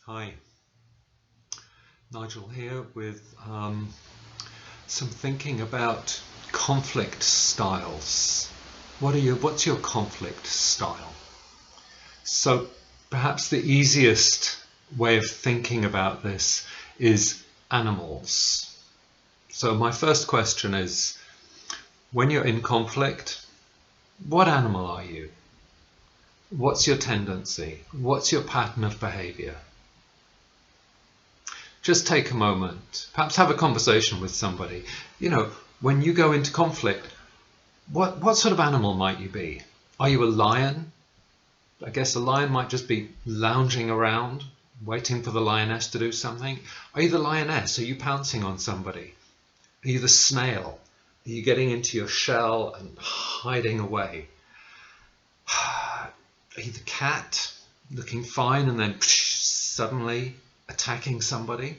Hi, Nigel here with some thinking about conflict styles. What's your conflict style? So perhaps the easiest way of thinking about this is animals. So my first question is, when you're in conflict, what animal are you? What's your tendency? What's your pattern of behavior? Just take a moment, perhaps have a conversation with somebody. When you go into conflict, what sort of animal might you be? Are you a lion? I guess a lion might just be lounging around, waiting for the lioness to do something. Are you the lioness? Are you pouncing on somebody? Are you the snail? Are you getting into your shell and hiding away? Are you the cat, looking fine and then suddenly attacking somebody?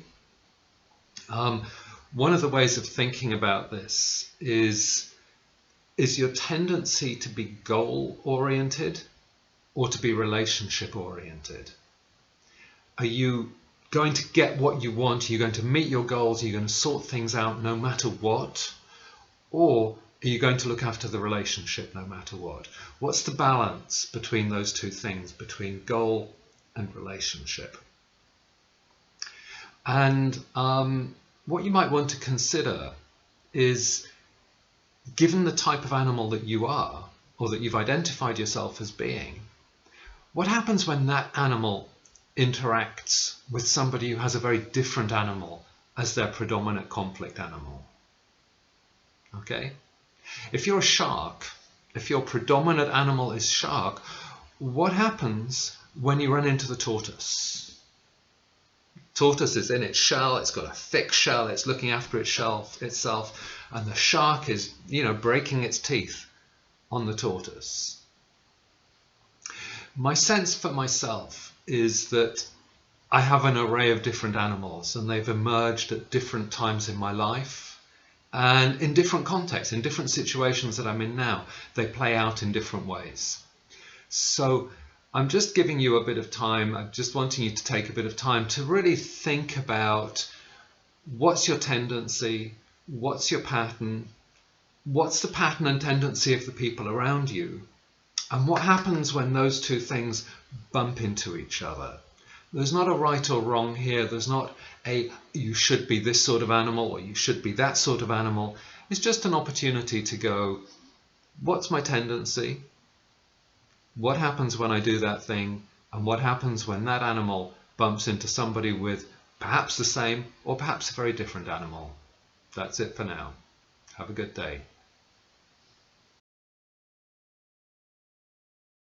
One of the ways of thinking about this is your tendency to be goal-oriented or to be relationship-oriented? Are you going to get what you want? Are you going to meet your goals? Are you going to sort things out no matter what? Or are you going to look after the relationship no matter what? What's the balance between those two things, between goal and relationship? And what you might want to consider is, given the type of animal that you are, or that you've identified yourself as being, what happens when that animal interacts with somebody who has a very different animal as their predominant conflict animal? Okay? If you're a shark, if your predominant animal is shark, what happens when you run into the tortoise? Tortoise is in its shell, it's got a thick shell, it's looking after itself, and the shark is, breaking its teeth on the tortoise. My sense for myself is that I have an array of different animals, and they've emerged at different times in my life, and in different contexts, in different situations that I'm in now, they play out in different ways. So I'm just giving you a bit of time, I'm just wanting you to take a bit of time to really think about what's your tendency, what's your pattern, what's the pattern and tendency of the people around you, and what happens when those two things bump into each other. There's not a right or wrong here, there's not a you should be this sort of animal or you should be that sort of animal. It's just an opportunity to go, what's my tendency? What happens when I do that thing, and what happens when that animal bumps into somebody with perhaps the same or perhaps a very different animal? That's it for now. Have a good day.